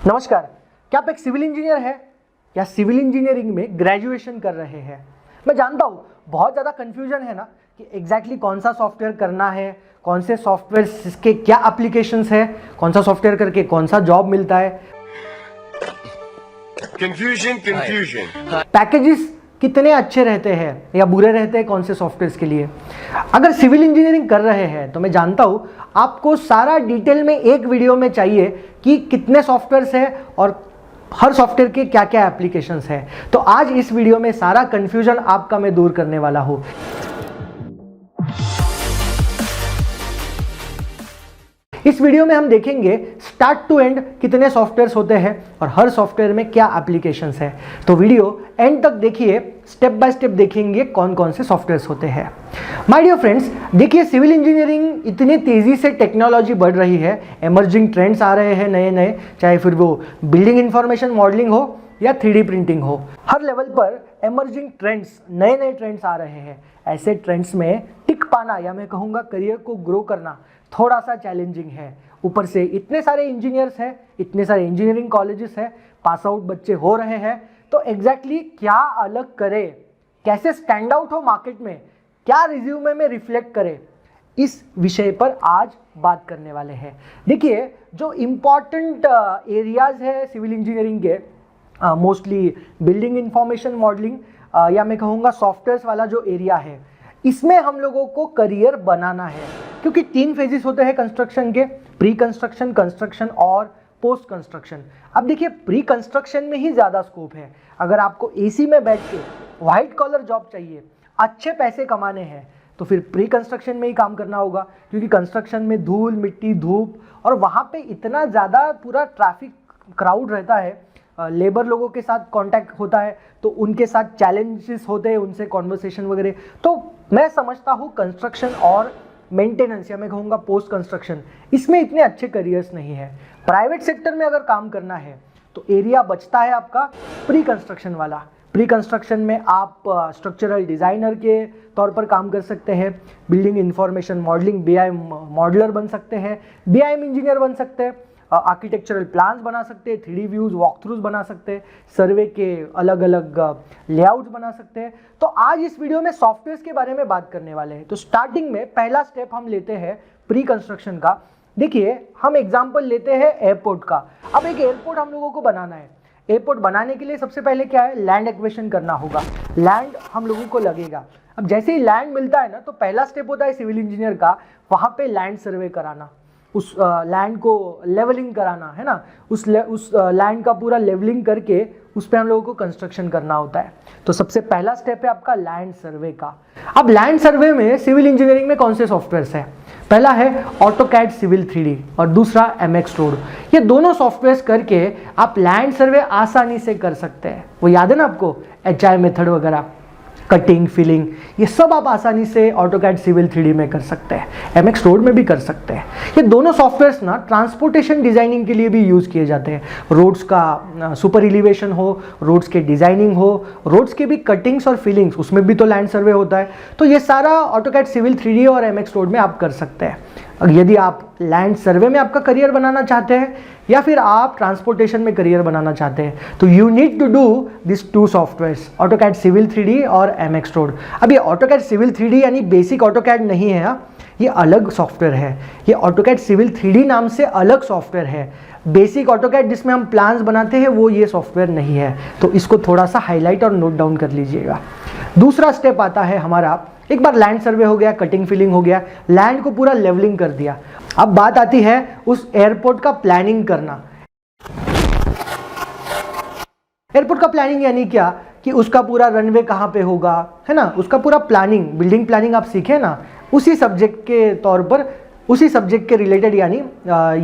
नमस्कार, क्या आप एक सिविल इंजीनियर हैं या सिविल इंजीनियरिंग में ग्रेजुएशन कर रहे हैं? मैं जानता हूँ बहुत ज़्यादा कन्फ्यूजन है ना कि एग्जैक्टली कौन सा सॉफ्टवेयर करना है, कौन से सॉफ्टवेयर के क्या एप्लीकेशंस है, कौन सा सॉफ्टवेयर करके कौन सा जॉब मिलता है, कंफ्यूजन पैकेजेस कितने अच्छे रहते हैं या बुरे रहते हैं कौन से सॉफ्टवेयर्स के लिए। अगर सिविल इंजीनियरिंग कर रहे हैं तो मैं जानता हूँ आपको सारा डिटेल में एक वीडियो में चाहिए कि कितने सॉफ्टवेयर्स हैं और हर सॉफ्टवेयर के क्या क्या एप्लीकेशंस हैं। तो आज इस वीडियो में सारा कंफ्यूजन आपका मैं दूर करने वाला हूँ। इस वीडियो में हम देखेंगे स्टार्ट टू एंड कितने सॉफ्टवेयर्स होते हैं और हर सॉफ्टवेयर में क्या एप्लीकेशंस है। तो वीडियो एंड तक देखिए, स्टेप बाय स्टेप देखेंगे कौन कौन से सॉफ्टवेयर्स होते हैं। माय डियर फ्रेंड्स, देखिए सिविल इंजीनियरिंग इतनी तेजी से टेक्नोलॉजी बढ़ रही है, एमर्जिंग ट्रेंड्स आ रहे हैं नए नए, चाहे फिर वो बिल्डिंग इंफॉर्मेशन मॉडलिंग हो या 3D प्रिंटिंग हो, हर लेवल पर एमर्जिंग ट्रेंड्स, नए नए ट्रेंड्स आ रहे हैं। ऐसे ट्रेंड्स में टिक पाना या मैं कहूँगा करियर को ग्रो करना थोड़ा सा चैलेंजिंग है। ऊपर से इतने सारे इंजीनियर्स हैं, इतने सारे इंजीनियरिंग कॉलेजेस हैं, पास आउट बच्चे हो रहे हैं, तो एग्जैक्टली क्या अलग करे, कैसे स्टैंड आउट हो मार्केट में, क्या रिज्यूमे में रिफ्लेक्ट करे, इस विषय पर आज बात करने वाले हैं। देखिए जो इम्पॉर्टेंट एरियाज है सिविल इंजीनियरिंग के, मोस्टली बिल्डिंग इंफॉर्मेशन मॉडलिंग या मैं कहूँगा सॉफ्टवेयर्स वाला जो एरिया है, इसमें हम लोगों को करियर बनाना है। क्योंकि 3 फेजेस होते हैं कंस्ट्रक्शन के, प्री कंस्ट्रक्शन, कंस्ट्रक्शन और पोस्ट कंस्ट्रक्शन। अब देखिए प्री कंस्ट्रक्शन में ही ज़्यादा स्कोप है। अगर आपको एसी में बैठ के वाइट कॉलर जॉब चाहिए, अच्छे पैसे कमाने हैं, तो फिर प्री कंस्ट्रक्शन में ही काम करना होगा। क्योंकि कंस्ट्रक्शन में धूल मिट्टी धूप और वहाँ पे इतना ज़्यादा पूरा ट्रैफिक क्राउड रहता है, लेबर लोगों के साथ कांटेक्ट होता है, तो उनके साथ चैलेंजेस होते हैं, उनसे कॉन्वर्सेशन वगैरह। तो मैं समझता हूँ कंस्ट्रक्शन और मेंटेनेंस या मैं कहूँगा पोस्ट कंस्ट्रक्शन, इसमें इतने अच्छे करियर्स नहीं है। प्राइवेट सेक्टर में अगर काम करना है तो एरिया बचता है आपका प्री कंस्ट्रक्शन वाला। प्री कंस्ट्रक्शन में आप स्ट्रक्चरल डिज़ाइनर के तौर पर काम कर सकते हैं, building information modelling BIM modeller बन सकते हैं, BIM इंजीनियर बन सकते हैं, आर्किटेक्चरल प्लान्स बना सकते हैं, 3D व्यूज़ वॉक थ्रूज बना सकते हैं, सर्वे के अलग अलग लेआउट्स बना सकते हैं। तो आज इस वीडियो में सॉफ्टवेयर्स के बारे में बात करने वाले हैं। तो स्टार्टिंग में पहला स्टेप हम लेते हैं प्री कंस्ट्रक्शन का। देखिए हम एग्जाम्पल लेते हैं एयरपोर्ट का। अब एक एयरपोर्ट हम लोगों को बनाना है। एयरपोर्ट बनाने के लिए सबसे पहले क्या है, लैंड एक्विजिशन करना होगा। लैंड हम लोगों को लगेगा। अब जैसे ही लैंड मिलता है ना, तो पहला स्टेप होता है सिविल इंजीनियर का, वहाँ पे लैंड सर्वे कराना, उस लैंड को लेवलिंग कराना है ना, उस लैंड का पूरा लेवलिंग करके उस पर हम लोगों को कंस्ट्रक्शन करना होता है। तो सबसे पहला स्टेप है आपका लैंड सर्वे का। अब लैंड सर्वे में सिविल इंजीनियरिंग में कौन से सॉफ्टवेयर्स हैं? पहला है ऑटोकैड सिविल 3D और दूसरा MX रोड। ये दोनों सॉफ्टवेयर्स करके आप लैंड सर्वे आसानी से कर सकते हैं। वो याद है ना आपको, HI मेथड वगैरह, कटिंग फिलिंग, ये सब आप आसानी से ऑटोकैड सिविल 3D में कर सकते हैं, MX रोड में भी कर सकते हैं। ये दोनों सॉफ्टवेयर्स ना ट्रांसपोर्टेशन डिजाइनिंग के लिए भी यूज़ किए जाते हैं। रोड्स का सुपर एलिवेशन हो, रोड्स के डिजाइनिंग हो, रोड्स के भी कटिंग्स और फिलिंग्स, उसमें भी तो लैंड सर्वे होता है। तो ये सारा ऑटोकैड सिविल 3D और MX रोड में आप कर सकते हैं। यदि आप लैंड सर्वे में आपका करियर बनाना चाहते हैं या फिर आप ट्रांसपोर्टेशन में करियर बनाना चाहते हैं, तो you need to do this 2 softwares, AutoCAD civil 3D और MX रोड। अब ये ऑटोकैड सिविल 3D यानी बेसिक ऑटोकैड नहीं है, ये अलग सॉफ्टवेयर है। ये ऑटोकैड सिविल 3D नाम से अलग सॉफ्टवेयर है। बेसिक ऑटोकैड जिसमें हम प्लान्स बनाते हैं वो ये सॉफ्टवेयर नहीं है। तो इसको थोड़ा सा हाईलाइट और नोट डाउन कर लीजिएगा। दूसरा स्टेप आता है हमारा, एक बार लैंड सर्वे हो गया, कटिंग फिलिंग हो गया, लैंड को पूरा लेवलिंग कर दिया। अब बात आती है उस एयरपोर्ट का प्लानिंग करना। एयरपोर्ट का प्लानिंग यानी क्या कि उसका पूरा रनवे कहाँ पे होगा, है ना, उसका पूरा प्लानिंग, बिल्डिंग प्लानिंग आप सीखे ना, उसी सब्जेक्ट के तौर पर, उसी सब्जेक्ट के रिलेटेड, यानी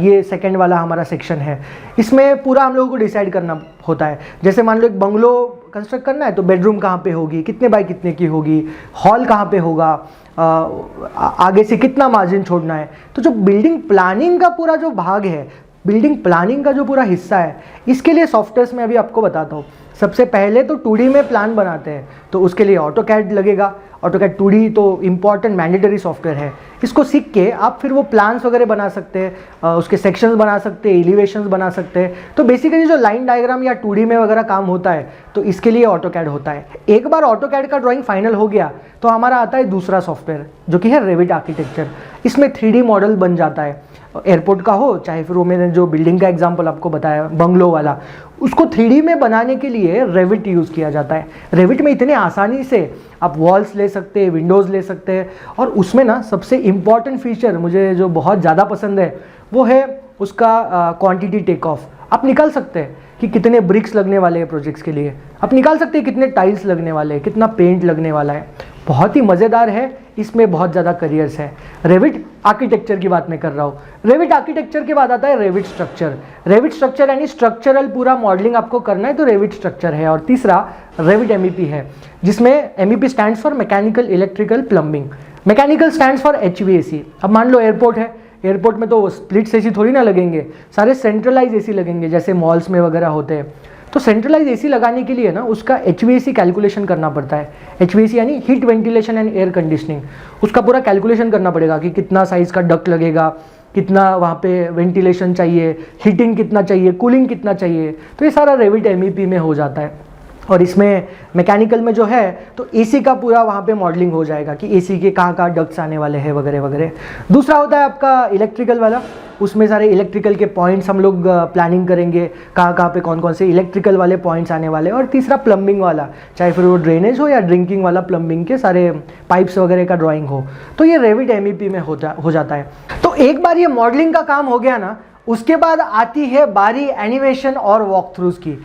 ये सेकंड वाला हमारा सेक्शन है। इसमें पूरा हम लोगों को डिसाइड करना होता है। जैसे मान लो एक बंगलो कंस्ट्रक्ट करना है, तो बेडरूम कहाँ पे होगी, कितने बाय कितने की होगी, हॉल कहाँ पे होगा, आगे से कितना मार्जिन छोड़ना है। तो जो बिल्डिंग प्लानिंग का पूरा जो भाग है, बिल्डिंग प्लानिंग का जो पूरा हिस्सा है, इसके लिए सॉफ्टवेयर्स में अभी आपको बताता हूँ। सबसे पहले तो 2D में प्लान बनाते हैं, तो उसके लिए ऑटोकैड लगेगा। ऑटोकैड 2D तो इम्पॉर्टेंट मैंडेटरी सॉफ्टवेयर है। इसको सीख के आप फिर वो प्लान्स वगैरह बना सकते हैं, उसके सेक्शंस बना सकते हैं, एलिवेशंस बना सकते हैं। तो बेसिकली जो लाइन डायग्राम या 2D में वगैरह काम होता है तो इसके लिए ऑटोकैड होता है। एक बार ऑटोकैड का ड्राइंग फाइनल हो गया तो हमारा आता है दूसरा सॉफ्टवेयर जो कि है रेविट आर्किटेक्चर। इसमें 3D मॉडल बन जाता है, एयरपोर्ट का हो चाहे फिर वो मैंने जो बिल्डिंग का एग्जांपल आपको बताया बंगलो वाला, उसको 3D में बनाने के लिए रेविट यूज़ किया जाता है। रेविट में इतने आसानी से आप वॉल्स ले सकते हैं, विंडोज़ ले सकते हैं, और उसमें ना सबसे इम्पॉर्टेंट फीचर मुझे जो बहुत ज़्यादा पसंद है वो है उसका क्वांटिटी टेक ऑफ। आप निकाल सकते हैं कि कितने ब्रिक्स लगने वाले हैं प्रोजेक्ट्स के लिए, आप निकाल सकते हैं कितने टाइल्स लगने वाले हैं, कितना पेंट लगने वाला है। बहुत ही मज़ेदार है, इसमें बहुत ज़्यादा करियर्स है। रेविट आर्किटेक्चर की बात मैं कर रहा हूँ। रेविट आर्किटेक्चर के बाद आता है रेविट स्ट्रक्चर। रेविट स्ट्रक्चर यानी स्ट्रक्चरल पूरा मॉडलिंग आपको करना है तो रेविट स्ट्रक्चर है। और तीसरा रेविट MEP है, जिसमें MEP stands for mechanical electrical plumbing. Mechanical stands for HVAC। अब मान लो एयरपोर्ट है, एयरपोर्ट में तो स्प्लिट्स AC थोड़ी ना लगेंगे, सारे सेंट्रलाइज AC लगेंगे जैसे मॉल्स में वगैरह होते हैं। तो सेंट्रलाइज AC लगाने के लिए ना उसका HVAC कैलकुलेशन करना पड़ता है। HVAC यानी heat ventilation and air conditioning, उसका पूरा कैलकुलेशन करना पड़ेगा कि कितना साइज़ का डक्ट लगेगा, कितना वहाँ पे वेंटिलेशन चाहिए, हीटिंग कितना चाहिए, कूलिंग कितना चाहिए। तो ये सारा रेविट MEP में हो जाता है। और इसमें मैकेनिकल में जो है तो AC का पूरा वहाँ पे मॉडलिंग हो जाएगा कि AC के कहाँ डक्ट्स आने वाले हैं वगैरह वगैरह। दूसरा होता है आपका इलेक्ट्रिकल वाला, उसमें सारे इलेक्ट्रिकल के पॉइंट्स हम लोग प्लानिंग करेंगे, कहाँ पे कौन कौन से इलेक्ट्रिकल वाले पॉइंट्स आने वाले हैं। और तीसरा प्लम्बिंग वाला, चाहे फिर वो ड्रेनेज हो या ड्रिंकिंग वाला, प्लम्बिंग के सारे पाइप्स वगैरह का ड्राइंग हो, तो ये रेविट MEP में हो जाता है। तो एक बार ये मॉडलिंग का काम हो गया ना, उसके बाद आती है बारी एनिमेशन और वॉक थ्रूज की।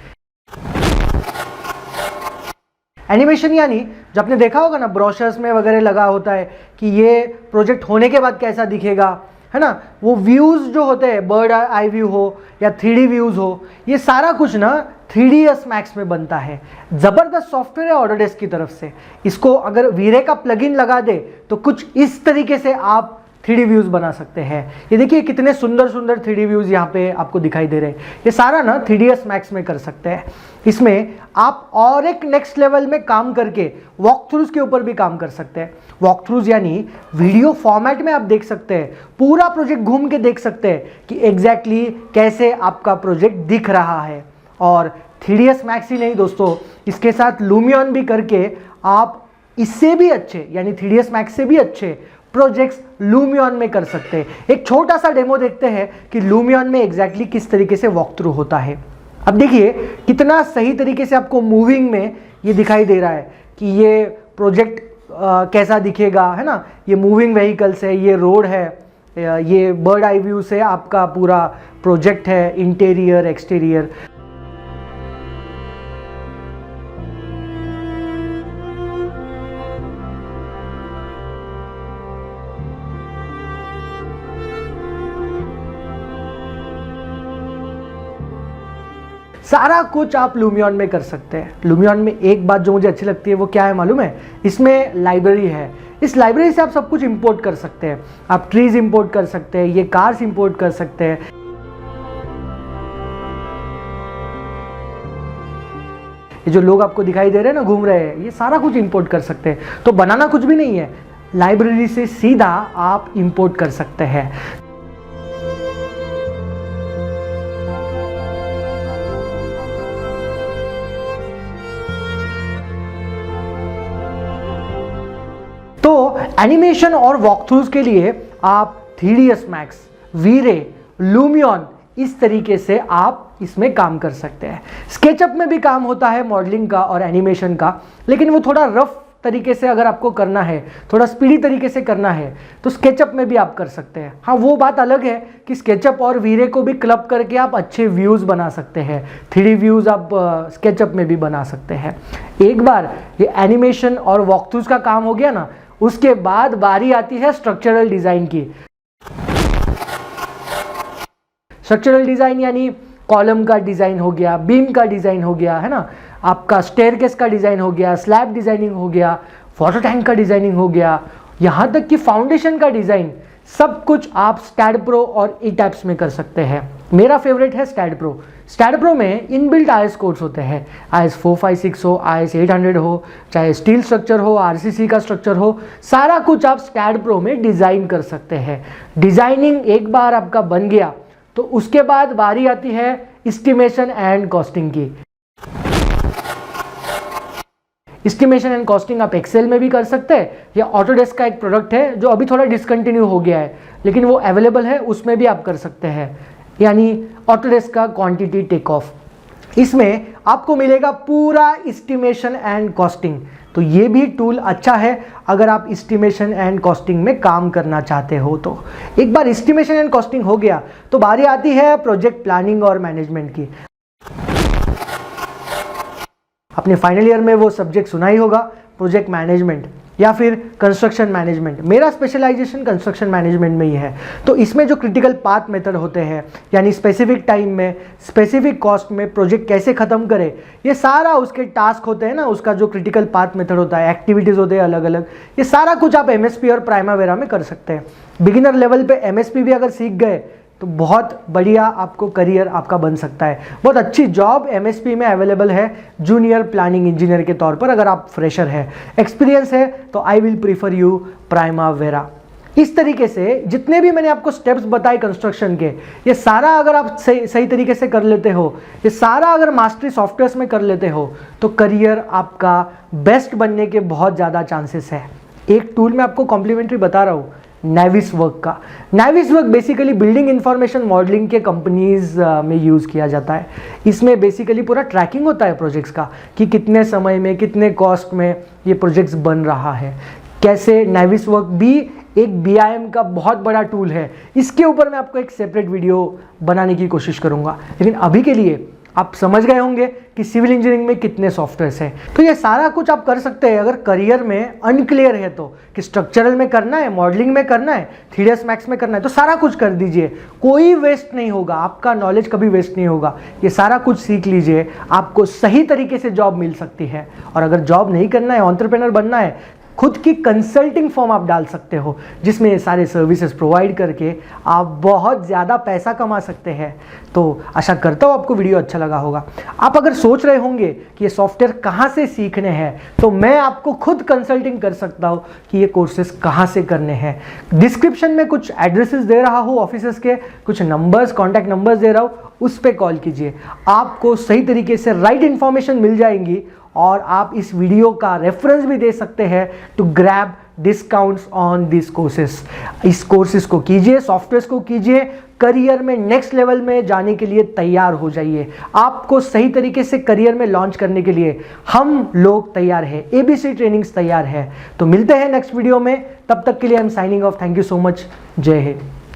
एनिमेशन यानी जो आपने देखा होगा ना ब्रोशर्स में वगैरह लगा होता है कि ये प्रोजेक्ट होने के बाद कैसा दिखेगा, है ना। वो व्यूज़ जो होते हैं, बर्ड आई व्यू हो या 3D व्यूज़ हो, ये सारा कुछ ना 3ds Max में बनता है। ज़बरदस्त सॉफ्टवेयर है ऑटोडेस्क की तरफ से। इसको अगर वीरे का प्लगइन लगा दे तो कुछ इस तरीके से आप 3D व्यूज़ बना सकते हैं। ये देखिए कितने सुंदर सुंदर 3D व्यूज़ यहाँ पे आपको दिखाई दे रहे हैं। ये सारा ना 3ds Max में कर सकते हैं। इसमें आप और एक नेक्स्ट लेवल में काम करके वॉक थ्रूज के ऊपर भी काम कर सकते हैं। वॉक थ्रूज यानी वीडियो फॉर्मेट में आप देख सकते हैं, पूरा प्रोजेक्ट घूम के देख सकते हैं कि एग्जैक्टली कैसे आपका प्रोजेक्ट दिख रहा है। और 3ds Max ही नहीं दोस्तों, इसके साथ लूमियन भी करके आप इससे भी अच्छे यानी 3ds Max से भी अच्छे प्रोजेक्ट्स लूमियन में कर सकते हैं। एक छोटा सा डेमो देखते हैं कि लूमियन में एग्जैक्टली किस तरीके से वॉक थ्रू होता है। अब देखिए कितना सही तरीके से आपको मूविंग में ये दिखाई दे रहा है कि ये प्रोजेक्ट कैसा दिखेगा, है ना। ये मूविंग व्हीकल्स है, ये रोड है, ये बर्ड आई व्यू से आपका पूरा प्रोजेक्ट है, इंटीरियर एक्सटीरियर। सारा कुछ आप लूमियन में कर सकते हैं। लूमियन में एक बात जो मुझे अच्छी लगती है वो क्या है मालूम है, इसमें लाइब्रेरी है। इस लाइब्रेरी से आप सब कुछ इंपोर्ट कर सकते हैं। आप ट्रीज इंपोर्ट कर सकते हैं, ये कार्स इंपोर्ट कर सकते हैं। ये जो लोग आपको दिखाई दे रहे हैं ना घूम रहे हैं, ये सारा कुछ इंपोर्ट कर सकते हैं। तो बनाना कुछ भी नहीं है, लाइब्रेरी से सीधा आप इंपोर्ट कर सकते हैं। तो एनिमेशन और वॉकथ्रूज के लिए आप 3ds Max, वीरे, लूमियन, इस तरीके से आप इसमें काम कर सकते हैं। स्केचअप में भी काम होता है मॉडलिंग का और एनिमेशन का, लेकिन वो थोड़ा रफ तरीके से अगर आपको करना है, थोड़ा स्पीडी तरीके से करना है तो स्केचअप में भी आप कर सकते हैं। हाँ, वो बात अलग है कि स्केचअप और वीरे को भी क्लब करके आप अच्छे व्यूज़ बना सकते हैं। 3D व्यूज़ आप स्केचअप में भी बना सकते हैं। एक बार ये एनिमेशन और वॉकथ्रूज का काम हो गया ना, उसके बाद बारी आती है स्ट्रक्चरल डिज़ाइन की। स्ट्रक्चरल डिज़ाइन यानी कॉलम का डिज़ाइन हो गया, बीम का डिज़ाइन हो गया, है ना, आपका स्टेयरकेस का डिज़ाइन हो गया, स्लैब डिज़ाइनिंग हो गया, वाटर टैंक का डिज़ाइनिंग हो गया, यहाँ तक कि फाउंडेशन का डिज़ाइन, सब कुछ आप SCAD Pro और ETABS में कर सकते हैं। मेरा फेवरेट है स्टैड प्रो। स्टैड प्रो में इनबिल्ट आईएस कोर्स होते हैं, आईएस 456 हो, आईएस 800 हो, चाहे स्टील स्ट्रक्चर हो, आरसीसी का स्ट्रक्चर हो, सारा कुछ आप स्टैड प्रो में डिज़ाइन कर सकते हैं। डिज़ाइनिंग एक बार आपका बन गया तो उसके बाद बारी आती है एस्टिमेशन एंड कॉस्टिंग की। एस्टिमेशन एंड कॉस्टिंग आप एक्सेल में भी कर सकते हैं, या ऑटोडेस्क का एक प्रोडक्ट है जो अभी थोड़ा डिसकंटिन्यू हो गया है लेकिन वो अवेलेबल है, उसमें भी आप कर सकते हैं, यानी ऑटोडेस्क का क्वांटिटी टेक ऑफ। इसमें आपको मिलेगा पूरा एस्टिमेशन एंड कॉस्टिंग। तो ये भी टूल अच्छा है अगर आप एस्टिमेशन एंड कॉस्टिंग में काम करना चाहते हो। तो एक बार एस्टिमेशन एंड कॉस्टिंग हो गया तो बारी आती है प्रोजेक्ट प्लानिंग और मैनेजमेंट की। अपने फाइनल ईयर में वो सब्जेक्ट सुना ही होगा, प्रोजेक्ट मैनेजमेंट या फिर कंस्ट्रक्शन मैनेजमेंट। मेरा स्पेशलाइजेशन कंस्ट्रक्शन मैनेजमेंट में ही है। तो इसमें जो क्रिटिकल पाथ मेथड होते हैं, यानी स्पेसिफिक टाइम में स्पेसिफिक कॉस्ट में प्रोजेक्ट कैसे खत्म करे, ये सारा उसके टास्क होते हैं ना, उसका जो क्रिटिकल पाथ मेथड होता है, एक्टिविटीज़ होते हैं अलग अलग, ये सारा कुछ आप एमएसपी और प्राइमावेरा में कर सकते हैं। बिगिनर लेवल पे एमएसपी भी अगर सीख गए तो बहुत बढ़िया आपको करियर आपका बन सकता है। बहुत अच्छी जॉब एमएसपी में अवेलेबल है जूनियर प्लानिंग इंजीनियर के तौर पर। अगर आप फ्रेशर है, एक्सपीरियंस है, तो I will prefer you Primavera. इस तरीके से जितने भी मैंने आपको स्टेप्स बताए कंस्ट्रक्शन के, ये सारा अगर आप सही तरीके से कर लेते हो, ये सारा अगर मास्टरी सॉफ्टवेयर्स में कर लेते हो, तो करियर आपका बेस्ट बनने के बहुत ज़्यादा चांसेस है। एक टूल मैं आपको कॉम्प्लीमेंट्री बता रहा हूँ, नाविसवर्क का। नाविसवर्क बेसिकली बिल्डिंग इंफॉर्मेशन मॉडलिंग के कंपनीज में यूज़ किया जाता है। इसमें बेसिकली पूरा ट्रैकिंग होता है प्रोजेक्ट्स का, कि कितने समय में कितने कॉस्ट में ये प्रोजेक्ट्स बन रहा है, कैसे। नाविसवर्क भी एक BIM का बहुत बड़ा टूल है। इसके ऊपर मैं आपको एक सेपरेट वीडियो बनाने की कोशिश करूँगा, लेकिन अभी के लिए आप समझ गए होंगे कि सिविल इंजीनियरिंग में कितने सॉफ्टवेयर्स हैं। तो ये सारा कुछ आप कर सकते हैं अगर करियर में अनक्लियर है तो, कि स्ट्रक्चरल में करना है, मॉडलिंग में करना है, 3ds मैक्स में करना है, तो सारा कुछ कर दीजिए। कोई वेस्ट नहीं होगा, आपका नॉलेज कभी वेस्ट नहीं होगा। ये सारा कुछ सीख लीजिए, आपको सही तरीके से जॉब मिल सकती है। और अगर जॉब नहीं करना है, एंटरप्रेन्योर बनना है, खुद की कंसल्टिंग फॉर्म आप डाल सकते हो, जिसमें ये सारे सर्विसेज प्रोवाइड करके आप बहुत ज़्यादा पैसा कमा सकते हैं। तो आशा करता हूँ आपको वीडियो अच्छा लगा होगा। आप अगर सोच रहे होंगे कि ये सॉफ्टवेयर कहाँ से सीखने हैं, तो मैं आपको खुद कंसल्टिंग कर सकता हूँ कि ये कोर्सेज कहाँ से करने हैं। डिस्क्रिप्शन में कुछ एड्रेसेस दे रहा हूँ ऑफिसेस के, कुछ नंबर्स, कॉन्टैक्ट नंबर्स दे रहा हूँ, उस पर कॉल कीजिए। आपको सही तरीके से राइट इन्फॉर्मेशन मिल जाएंगी और आप इस वीडियो का रेफरेंस भी दे सकते हैं to grab discounts on this courses. इस कोर्सेज को कीजिए, सॉफ्टवेयर को कीजिए, करियर में नेक्स्ट लेवल में जाने के लिए तैयार हो जाइए। आपको सही तरीके से करियर में लॉन्च करने के लिए हम लोग तैयार हैं, ABC ट्रेनिंग्स तैयार है। तो मिलते हैं नेक्स्ट वीडियो में, तब तक के लिए I am signing off. Thank you so much. जय हिंद।